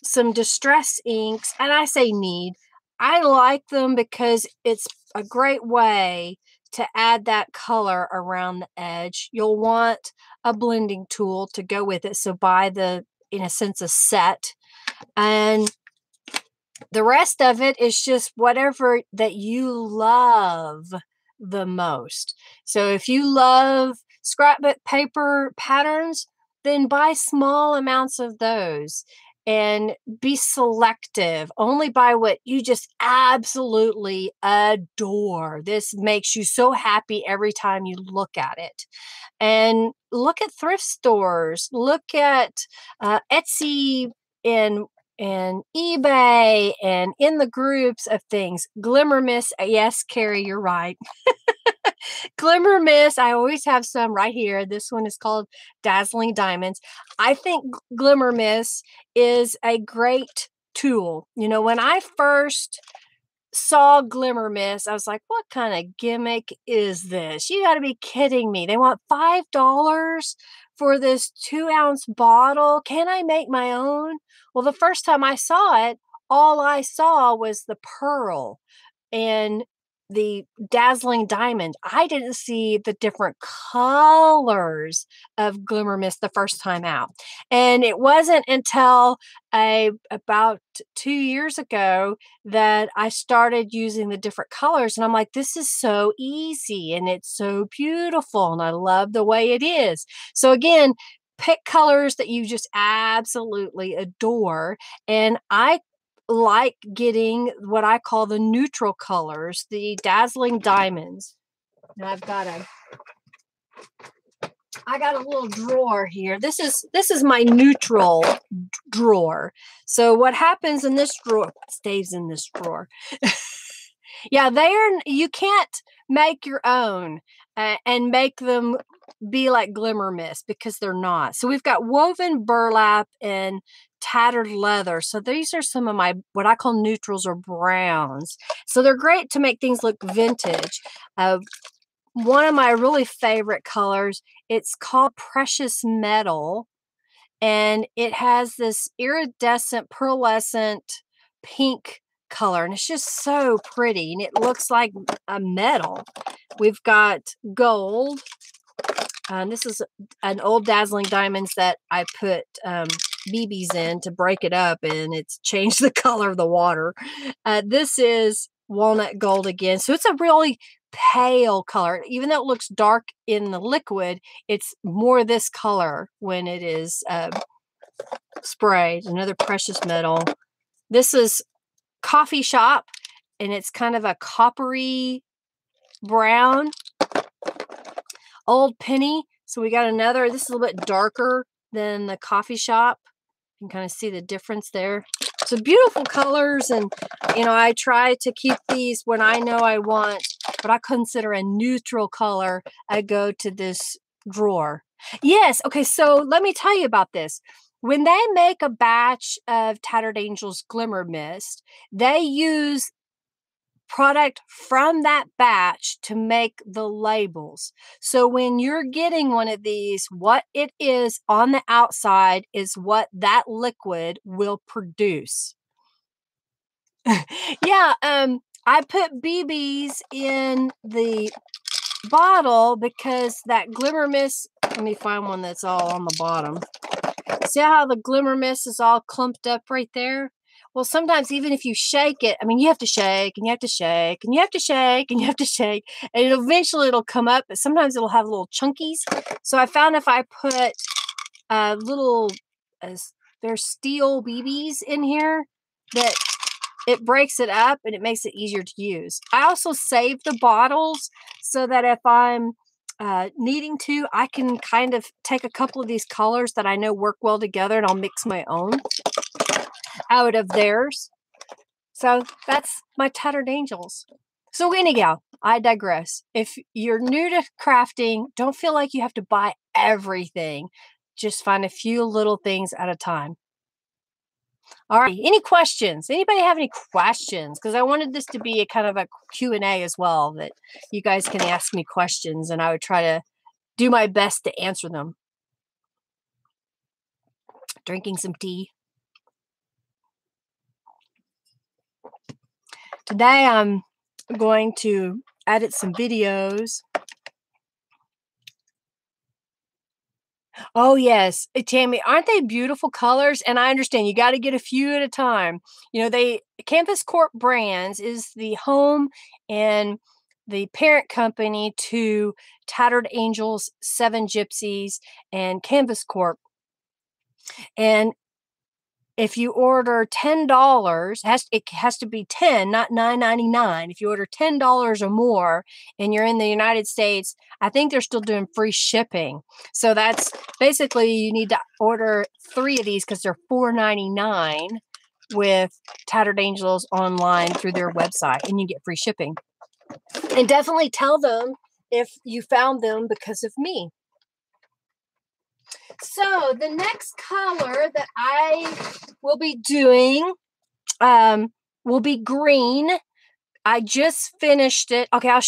some distress inks, and I say need. I like them because it's a great way to add that color around the edge. You'll want a blending tool to go with it. So buy in a sense, a set. And the rest of it is just whatever that you love the most. So if you love scrapbook paper patterns, then buy small amounts of those and be selective. Only buy what you just absolutely adore. This makes you so happy every time you look at it. And look at thrift stores. Look at Etsy and eBay and in the groups of things. Glimmer Mist. Yes, Carrie, you're right. Glimmer Mist. I always have some right here. This one is called Dazzling Diamonds. I think Glimmer Mist is a great tool. When I first saw Glimmer Mist, I was like, what kind of gimmick is this? You got to be kidding me. They want $5 for this 2-ounce bottle. Can I make my own? Well, the first time I saw it, all I saw was the pearl and the dazzling diamond. I didn't see the different colors of Glimmer Mist the first time out. And it wasn't until about 2 years ago that I started using the different colors. And I'm like, this is so easy and it's so beautiful. And I love the way it is. So again, pick colors that you just absolutely adore. And I like getting what I call the neutral colors, the dazzling diamonds. And I got a little drawer here. This is my neutral drawer. So what happens in this drawer stays in this drawer. Yeah, you can't make your own and make them be like Glimmer Mist because they're not. So we've got woven burlap and tattered leather. So these are some of my what I call neutrals or browns. So they're great to make things look vintage. one of my really favorite colors. It's called Precious Metal, and it has this iridescent, pearlescent pink color, and it's just so pretty, and it looks like a metal. We've got gold. This is an old Dazzling Diamonds that I put BBs in to break it up, and it's changed the color of the water. This is walnut gold again. So it's a really pale color. Even though it looks dark in the liquid, it's more this color when it is sprayed. Another Precious Metal. This is Coffee Shop, and it's kind of a coppery brown. Old Penny. So we got another. This is a little bit darker than the Coffee Shop. You can kind of see the difference there. So beautiful colors, and you know, I try to keep these when I know I want what I consider a neutral color. I go to this drawer. Yes, okay, so let me tell you about this. When they make a batch of Tattered Angels Glimmer Mist, they use product from that batch to make the labels. So when you're getting one of these, what it is on the outside is what that liquid will produce. Yeah, I put BBs in the bottle because that Glimmer Mist, let me find one that's all on the bottom. See how the Glimmer Mist is all clumped up right there? Well, sometimes even if you shake it, I mean, you have to shake and you have to shake and you have to shake and you have to shake, and eventually it'll come up, but sometimes it'll have little chunkies. So I found if I put little, there's steel BBs in here, that it breaks it up and it makes it easier to use. I also save the bottles so that if I'm needing to, I can kind of take a couple of these colors that I know work well together, and I'll mix my own out of theirs. So that's my Tattered Angels. So anyhow, I digress. If you're new to crafting, don't feel like you have to buy everything. Just find a few little things at a time. All right, any questions? Anybody have any questions? Because I wanted this to be a kind of a Q&A as well, that you guys can ask me questions and I would try to do my best to answer them. Drinking some tea. Today I'm going to edit some videos. Oh yes, Tammy, aren't they beautiful colors? And I understand you got to get a few at a time. You know, Campus Corp Brands is the home and the parent company to Tattered Angels, Seven Gypsies, and Canvas Corp. And if you order $10, it has to be 10, not $9.99. If you order $10 or more and you're in the United States, I think they're still doing free shipping. So that's basically, you need to order 3 of these because they're $4.99 with Tattered Angels online through their website, and you get free shipping. And definitely tell them if you found them because of me. So the next color that I will be doing will be green. I just finished it. Okay, I'll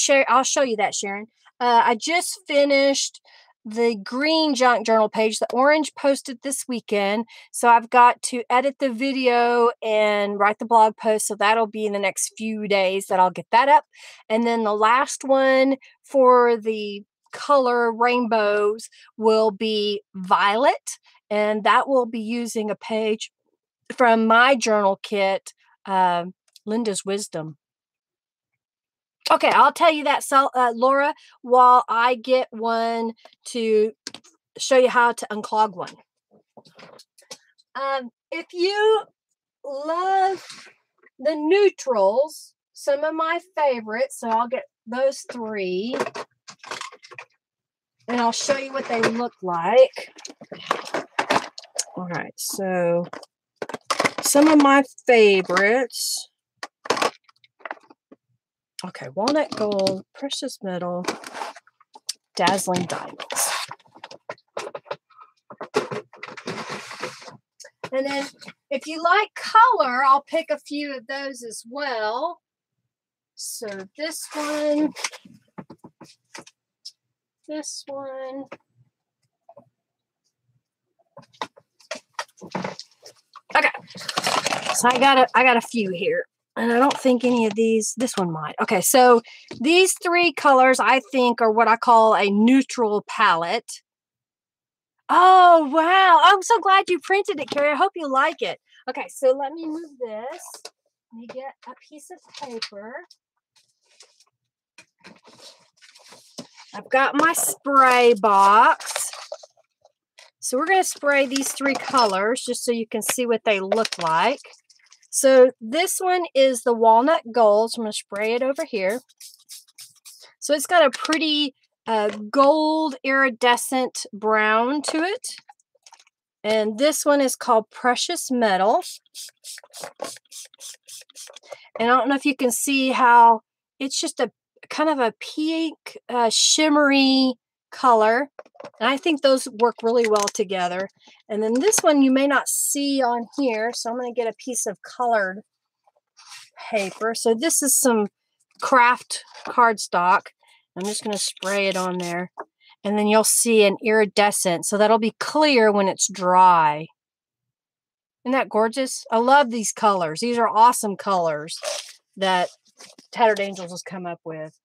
show you that, Sharon. I just finished the green junk journal page. The orange posted this weekend. So I've got to edit the video and write the blog post. So that'll be in the next few days that I'll get that up. And then the last one for the color rainbows will be violet, and that will be using a page from my journal kit, Linda's Wisdom. Okay, I'll tell you that, Laura, while I get one to show you how to unclog one. If you love the neutrals, some of my favorites, so I'll get those 3. And I'll show you what they look like. All right, so some of my favorites. Okay, walnut gold, precious metal, dazzling diamonds. And then if you like color, I'll pick a few of those as well. So this one this one. Okay, so I got a few here, and I don't think any of these. This one might. Okay, so these three colors I think are what I call a neutral palette. Oh wow! I'm so glad you printed it, Carrie. I hope you like it. Okay, so let me move this. Let me get a piece of paper. I've got my spray box. So we're going to spray these three colors just so you can see what they look like. So this one is the walnut gold. So I'm going to spray it over here. So it's got a pretty gold iridescent brown to it. And this one is called precious metal. And I don't know if you can see how it's just a kind of a pink shimmery color. And I think those work really well together. And then this one you may not see on here. So I'm going to get a piece of colored paper. So this is some craft cardstock. I'm just going to spray it on there. And then you'll see an iridescent. So that'll be clear when it's dry. Isn't that gorgeous? I love these colors. These are awesome colors that Tattered Angels has come up with.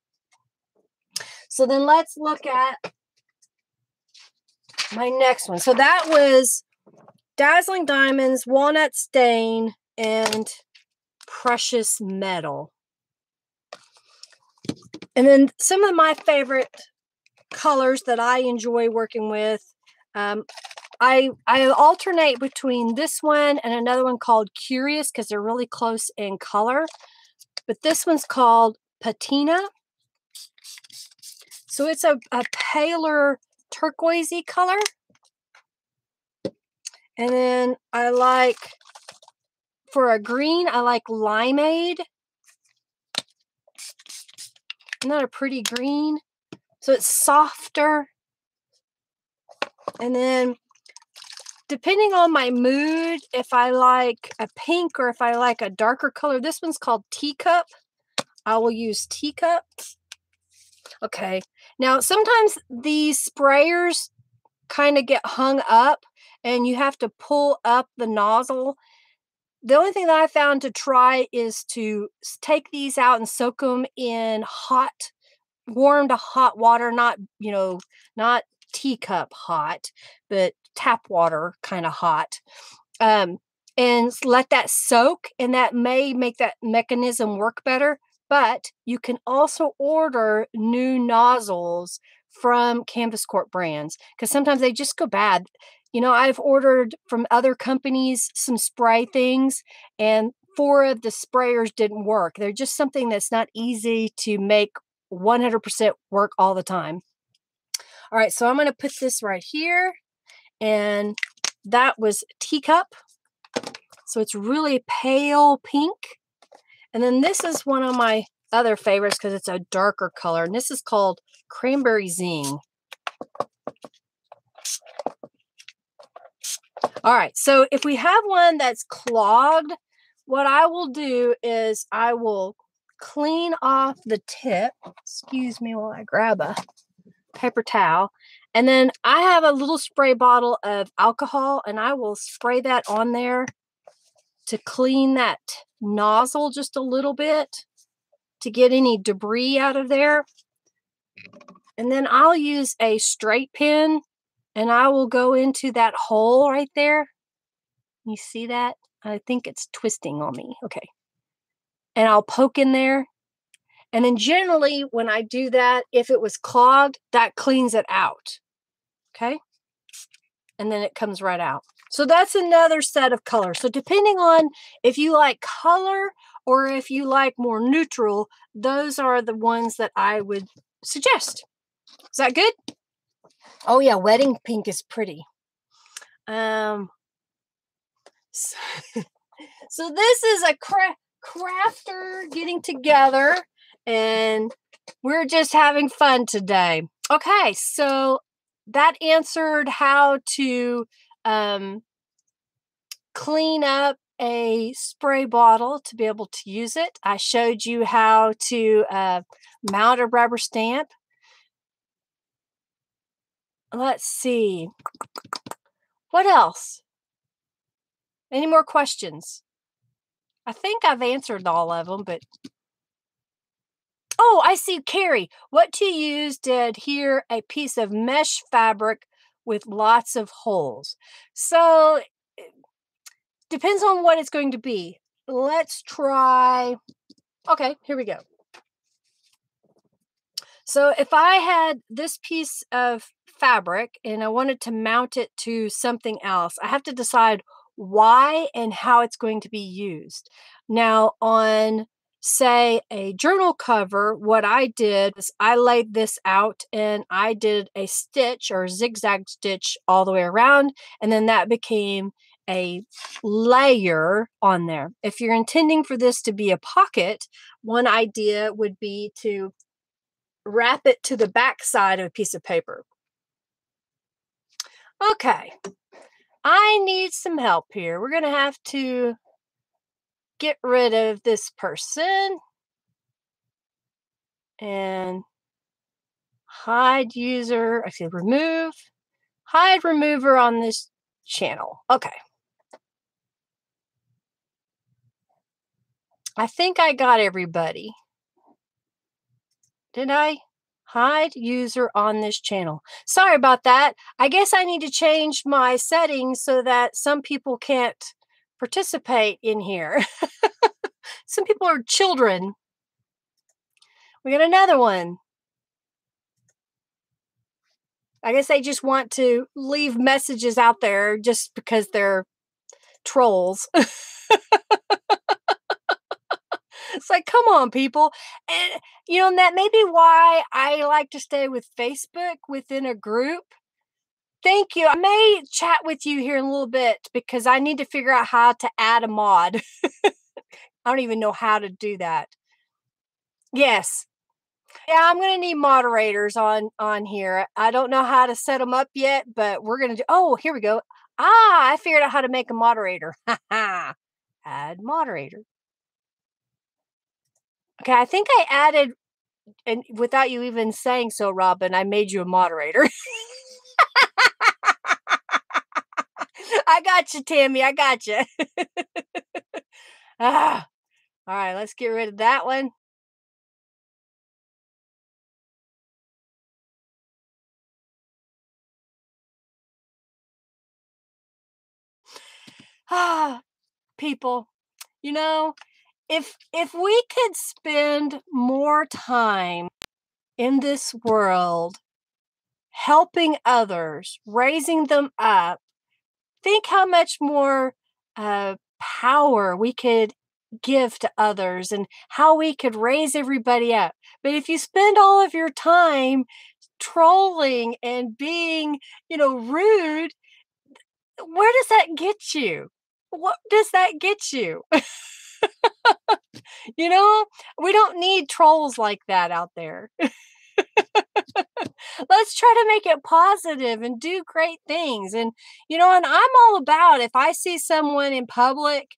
So then let's look at my next one. So that was Dazzling Diamonds, Walnut Stain, and Precious Metal. And then some of my favorite colors that I enjoy working with, I alternate between this one and another one called Curious because they're really close in color. But this one's called Patina. So it's a paler turquoisey color. And then I like, for a green, I like Limeade. Isn't that a pretty green? So it's softer. And then depending on my mood, if I like a pink or if I like a darker color, this one's called Teacup. I will use Teacup. Okay. Now, sometimes these sprayers kind of get hung up and you have to pull up the nozzle. The only thing that I found to try is to take these out and soak them in warm to hot water, not teacup hot, but tap water kind of hot. And let that soak, and that may make that mechanism work better. But you can also order new nozzles from Canvas Corp brands because sometimes they just go bad. You know, I've ordered from other companies some spray things, and 4 of the sprayers didn't work. They're just something that's not easy to make 100% work all the time. All right, so I'm going to put this right here, and that was Teacup. So it's really pale pink. And then this is one of my other favorites because it's a darker color, and this is called Cranberry Zing. All right, so if we have one that's clogged, what I will do is I will clean off the tip. Excuse me while I grab a paper towel. And then I have a little spray bottle of alcohol, and I will spray that on there to clean that nozzle just a little bit to get any debris out of there. And then I'll use a straight pin, and I will go into that hole right there. You see that? I think it's twisting on me. Okay. And I'll poke in there. And then generally when I do that, if it was clogged, that cleans it out. Okay. And then it comes right out. So that's another set of colors. So depending on if you like color or if you like more neutral, those are the ones that I would suggest. Is that good? Oh yeah, wedding pink is pretty. So this is a crafter getting together, and we're just having fun today. Okay, so that answered how to clean up a spray bottle to be able to use it. I showed you how to mount a rubber stamp. Let's see. What else? Any more questions? I think I've answered all of them, but oh, I see, Carrie. What to use to adhere a piece of mesh fabric with lots of holes. So, depends on what it's going to be. Let's try. Okay, here we go. So if I had this piece of fabric and I wanted to mount it to something else, I have to decide why and how it's going to be used. Now, on say a journal cover, what I did is I laid this out and I did a stitch or zigzag stitch all the way around, and then that became a layer on there. If you're intending for this to be a pocket, one idea would be to wrap it to the back side of a piece of paper. Okay, I need some help here. We're going to have to get rid of this person and hide user. I say remove, hide remover on this channel. Okay. I think I got everybody. Did I? Hide user on this channel. Sorry about that. I guess I need to change my settings so that some people can't participate in here. Some people are children. We got another one. I guess they just want to leave messages out there just because they're trolls. It's like, come on, people. And, and that may be why I like to stay with Facebook within a group. Thank you. I may chat with you here in a little bit because I need to figure out how to add a mod. I don't even know how to do that. Yes. Yeah, I'm going to need moderators on here. I don't know how to set them up yet, but we're going to do. Oh, here we go. I figured out how to make a moderator. Add moderator. Okay, I think I added, and without you even saying so, Robin, I made you a moderator. I got you, Tammy. I got you. All right, let's get rid of that one. People, if we could spend more time in this world helping others, raising them up, think how much more power we could give to others and how we could raise everybody up. But if you spend all of your time trolling and being, rude, where does that get you? What does that get you? We don't need trolls like that out there. Let's try to make it positive and do great things. And, and I'm all about if I see someone in public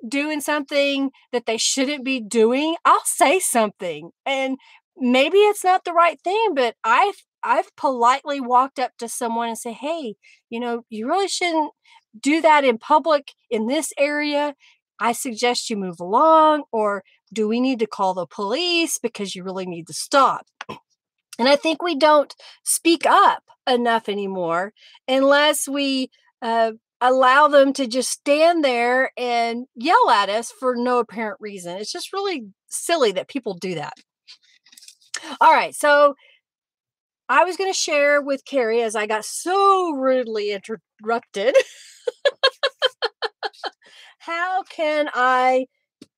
doing something that they shouldn't be doing, I'll say something. And maybe it's not the right thing, but I've politely walked up to someone and say, "Hey, you really shouldn't do that in public in this area. I suggest you move along, or do we need to call the police because you really need to stop?" And I think we don't speak up enough anymore unless we allow them to just stand there and yell at us for no apparent reason. It's just really silly that people do that. All right. So I was going to share with Carrie as I got so rudely interrupted. How can I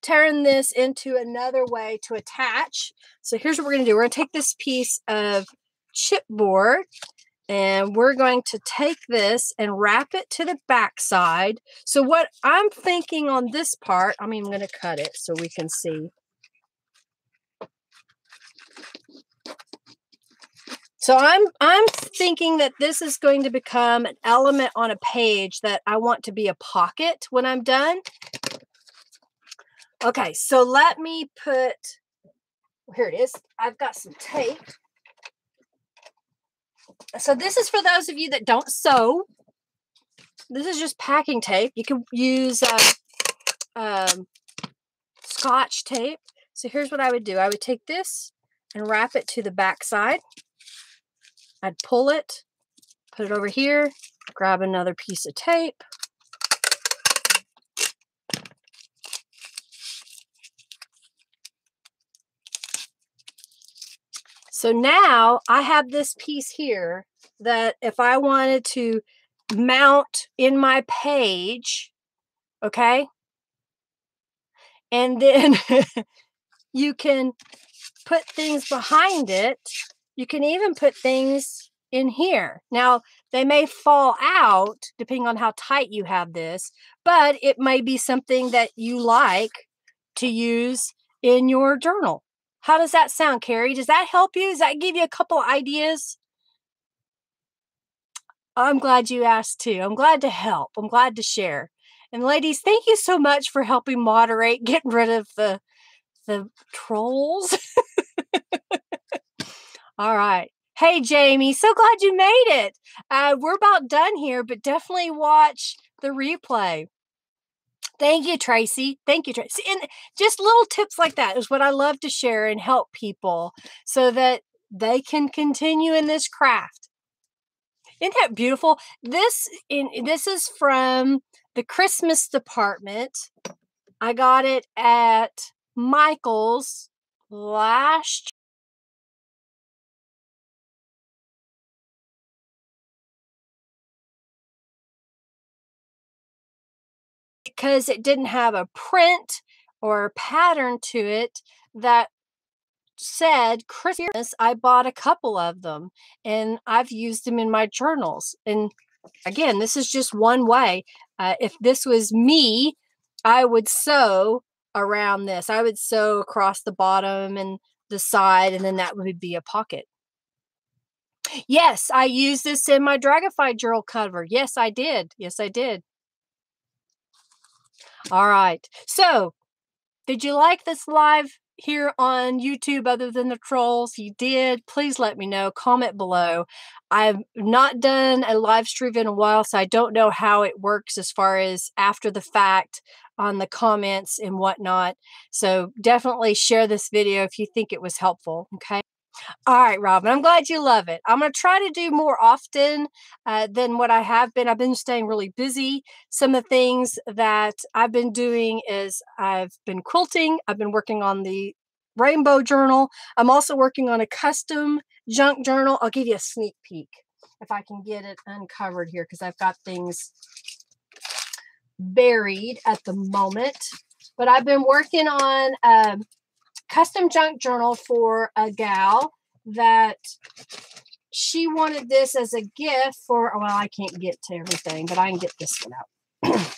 turn this into another way to attach? So here's what we're going to do. We're going to take this piece of chipboard and we're going to take this and wrap it to the back side. So what I'm thinking on this part, I'm going to cut it so we can see. So I'm thinking that this is going to become an element on a page that I want to be a pocket when I'm done. Okay, so let me put, here it is. I've got some tape. So this is for those of you that don't sew. This is just packing tape. You can use Scotch tape. So here's what I would do. I would take this and wrap it to the back side. I'd pull it, put it over here, grab another piece of tape. So now I have this piece here that if I wanted to mount in my page, okay, and then you can put things behind it. You can even put things in here. Now, they may fall out depending on how tight you have this, but it may be something that you like to use in your journal. How does that sound, Carrie? Does that help you? Does that give you a couple ideas? I'm glad you asked too. I'm glad to help. I'm glad to share. And ladies, thank you so much for helping moderate, getting rid of the trolls. All right. Hey, Jamie, so glad you made it. We're about done here, but definitely watch the replay. Thank you, Tracy. Thank you, Tracy. And just little tips like that is what I love to share and help people so that they can continue in this craft. Isn't that beautiful? This is from the Christmas department. I got it at Michael's last because it didn't have a print or a pattern to it that said Christmas. I bought a couple of them and I've used them in my journals. And again, this is just one way. If this was me, I would sew around this. I would sew across the bottom and the side, and then that would be a pocket. Yes, I used this in my Dragonfly journal cover. Yes, I did. Yes, I did. All right. So, did you like this live here on YouTube other than the trolls? You did. Please let me know. Comment below. I've not done a live stream in a while, so I don't know how it works as far as after the fact on the comments and whatnot. So definitely share this video if you think it was helpful. Okay. All right, Robin, I'm glad you love it. I'm going to try to do more often than what I have been. I've been staying really busy. Some of the things that I've been doing is I've been quilting. I've been working on the rainbow journal. I'm also working on a custom junk journal. I'll give you a sneak peek if I can get it uncovered here because I've got things buried at the moment. But I've been working on a custom junk journal for a gal that she wanted this as a gift for, well, I can't get to everything, but I can get this one out.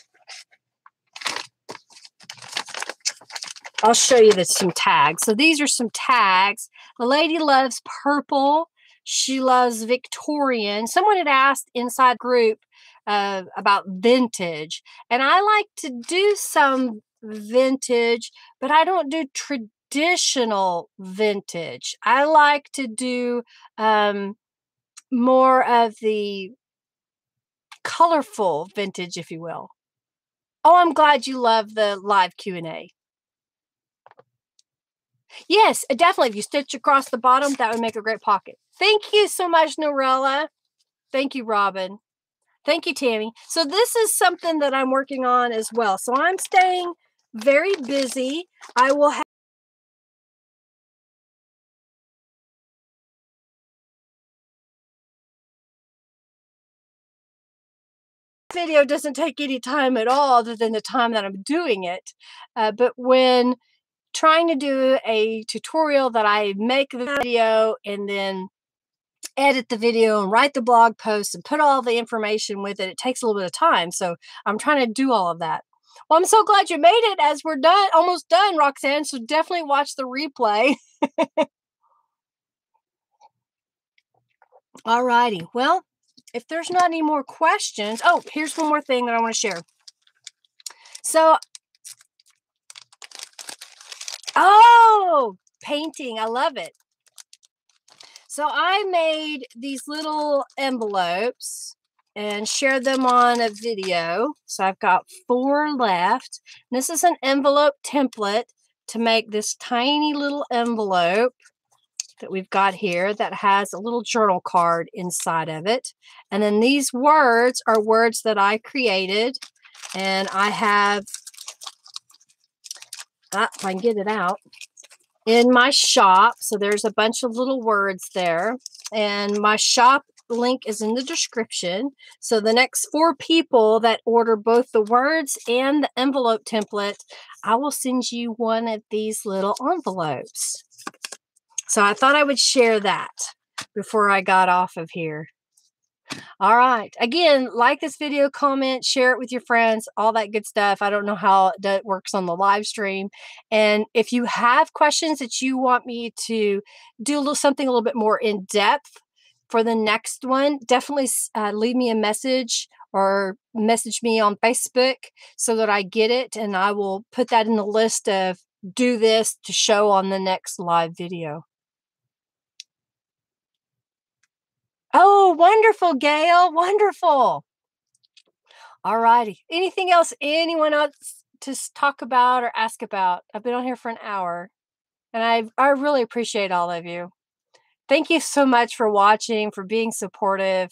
I'll show you some tags. So these are some tags. The lady loves purple. She loves Victorian. Someone had asked inside the group about vintage, and I like to do some vintage, but I don't do traditional vintage. I like to do more of the colorful vintage, if you will. Oh, I'm glad you love the live Q&A. Yes, definitely. If you stitch across the bottom, that would make a great pocket. Thank you so much, Norella. Thank you, Robin. Thank you, Tammy. So this is something that I'm working on as well. So I'm staying very busy. I will have video doesn't take any time at all other than the time that I'm doing it. But when trying to do a tutorial that I make the video and then edit the video and write the blog post and put all the information with it, it takes a little bit of time. So I'm trying to do all of that. Well, I'm so glad you made it as we're done, almost done, Roxanne. So definitely watch the replay. All righty. Well, if there's not any more questions, oh, here's one more thing that I want to share. So, oh, painting. I love it. So I made these little envelopes and shared them on a video. So I've got 4 left. This is an envelope template to make this tiny little envelope that we've got here that has a little journal card inside of it. And then these words are words that I created, and I have, if I can get it out, in my shop. So there's a bunch of little words there, and my shop link is in the description. So the next 4 people that order both the words and the envelope template, I will send you one of these little envelopes. So I thought I would share that before I got off of here. All right. Again, like this video, comment, share it with your friends, all that good stuff. I don't know how that works on the live stream. And if you have questions that you want me to do something a little bit more in depth for the next one, definitely leave me a message or message me on Facebook so that I get it. And I will put that in the list of do this to show on the next live video. Oh, wonderful, Gail. Wonderful. All righty. Anything else anyone else to talk about or ask about? I've been on here for an hour, and I really appreciate all of you. Thank you so much for watching, for being supportive.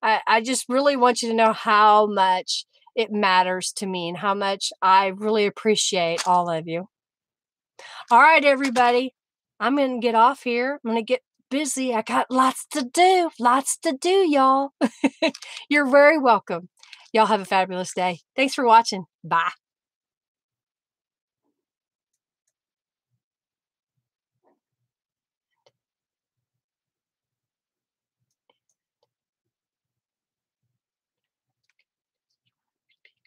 I just really want you to know how much it matters to me and how much I really appreciate all of you. All right, everybody. I'm going to get off here. I'm going to get busy. I got lots to do, y'all. You're very welcome. Y'all have a fabulous day. Thanks for watching. Bye.